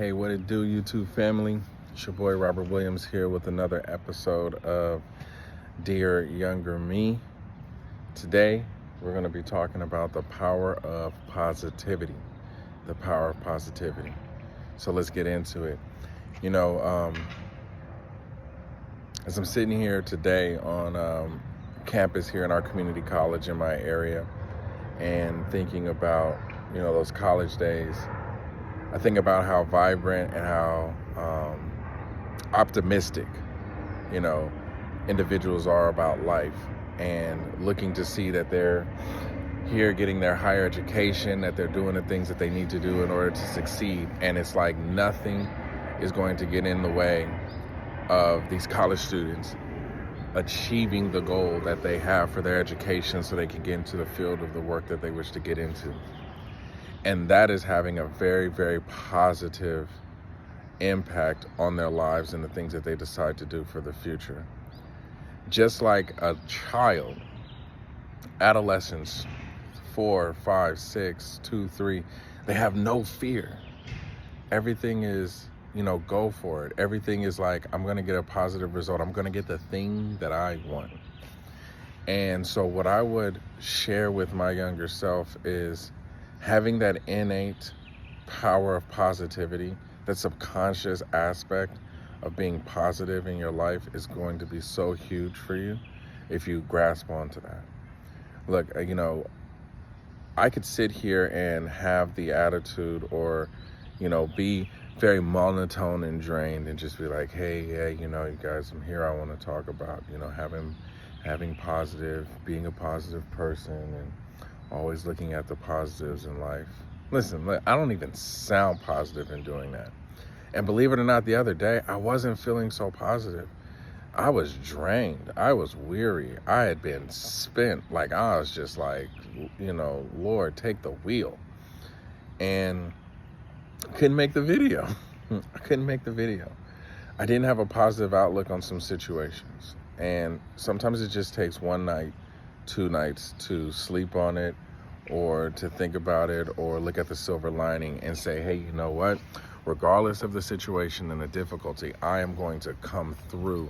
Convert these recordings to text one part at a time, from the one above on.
Hey, what it do, YouTube family? It's your boy Robert Williams here with another episode of Dear Younger Me. Today, we're going to be talking about the power of positivity. The power of positivity. So let's get into it. As I'm sitting here today on campus here in our community college in my area and thinking about, those college days, I think about how vibrant and how optimistic, individuals are about life, and looking to see that they're here getting their higher education, that they're doing the things that they need to do in order to succeed. And it's like nothing is going to get in the way of these college students achieving the goal that they have for their education so they can get into the field of the work that they wish to get into. And that is having a very, very positive impact on their lives and the things that they decide to do for the future. Just like a child, adolescents, 4, 5, 6, 2, 3, they have no fear. Everything is, go for it. Everything is like, I'm going to get a positive result. I'm going to get the thing that I want. And so what I would share with my younger self is having that innate power of positivity, that subconscious aspect of being positive in your life is going to be so huge for you if you grasp onto that. Look, I could sit here and have the attitude or, be very monotone and drained and just be like, hey, yeah, you guys, I'm here. I want to talk about, having positive, being a positive person and always looking at the positives in life. Listen, I don't even sound positive in doing that. And believe it or not, the other day, I wasn't feeling so positive. I was drained. I was weary. I had been spent. I was just like, Lord, take the wheel. And I couldn't make the video. I didn't have a positive outlook on some situations. And sometimes it just takes one night, 2 nights to sleep on it or to think about it or look at the silver lining and say, hey, you know what? Regardless of the situation and the difficulty, I am going to come through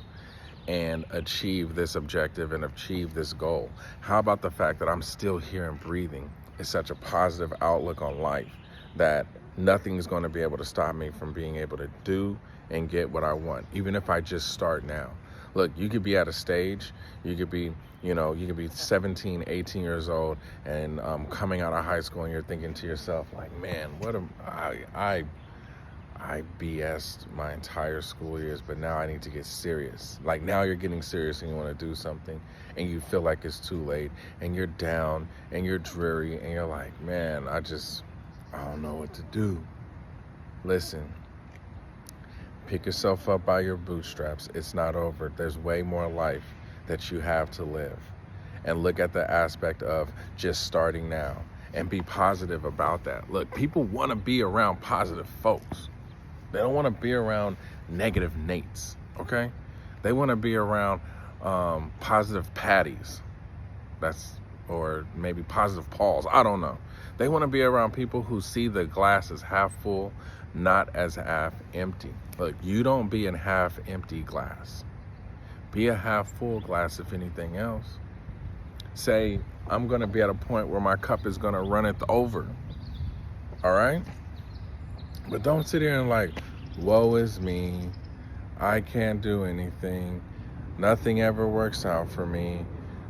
and achieve this objective and achieve this goal. How about the fact that I'm still here and breathing? It's such a positive outlook on life that nothing is going to be able to stop me from being able to do and get what I want, even if I just start now. Look, you could be at a stage, you could be 17, 18 years old and coming out of high school, and you're thinking to yourself, like, man, what am I BS'd my entire school years, but now I need to get serious. Like, now you're getting serious and you want to do something and you feel like it's too late and you're down and you're dreary and you're like, man, I don't know what to do. Listen. Pick yourself up by your bootstraps. It's not over. There's way more life that you have to live. And look at the aspect of just starting now and be positive about that. Look, people want to be around positive folks. They don't want to be around negative Nates, okay? They want to be around positive Patties. Or maybe positive Pauls. I don't know. They want to be around people who see the glass as half full, not as half empty. Look, you don't be a half empty glass. Be a half full glass, if anything else. Say, I'm going to be at a point where my cup is going to run it over. All right? But don't sit here and like, woe is me. I can't do anything. Nothing ever works out for me.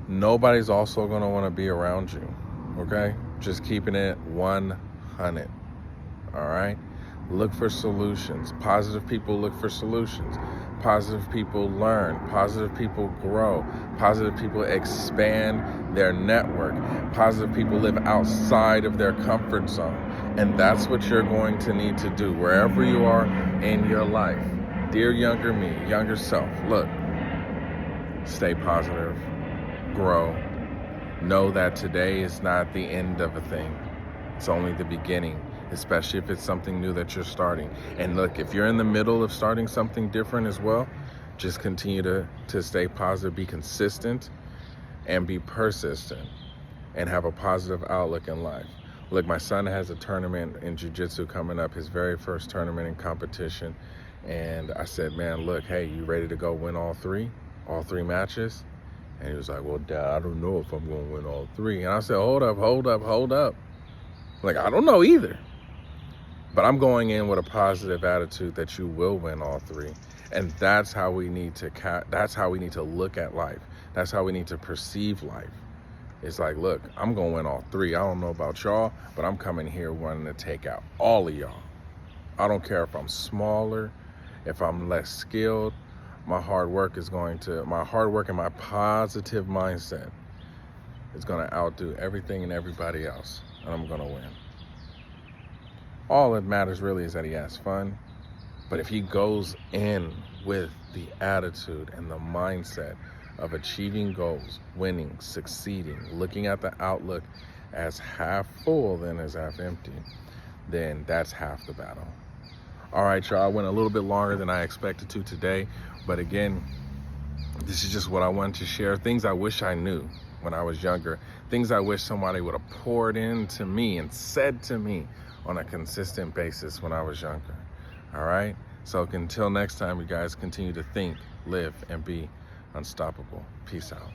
Nobody's also going to want to be around you. Okay? Just keeping it 100. All right? Look for solutions. Positive people look for solutions. Positive people learn. Positive people grow. Positive people expand their network. Positive people live outside of their comfort zone. And that's what you're going to need to do wherever you are in your life. Dear younger me, younger self, look, stay positive, grow. Know that today is not the end of a thing. It's only the beginning, especially if it's something new that you're starting. And look, if you're in the middle of starting something different as well, just continue to stay positive, be consistent, and be persistent, and have a positive outlook in life. Look, my son has a tournament in jiu-jitsu coming up, his very first tournament in competition. And I said, man, look, hey, you ready to go win all three matches? And he was like, well, Dad, I don't know if I'm going to win all three. And I said, hold up. Like, I don't know either. But I'm going in with a positive attitude that you will win all three. And that's how we need to look at life. That's how we need to perceive life. It's like, look, I'm going to win all three. I don't know about y'all, but I'm coming here wanting to take out all of y'all. I don't care if I'm smaller, if I'm less skilled. My hard work and my positive mindset is going to outdo everything and everybody else, and I'm going to win. All that matters really is that he has fun. But if he goes in with the attitude and the mindset of achieving goals, winning, succeeding, looking at the outlook as half full than as half empty, then that's half the battle. All right, y'all, I went a little bit longer than I expected to today, but again, this is just what I wanted to share. Things I wish I knew when I was younger, things I wish somebody would have poured into me and said to me on a consistent basis when I was younger. All right, so until next time, you guys continue to think, live, and be unstoppable. Peace out.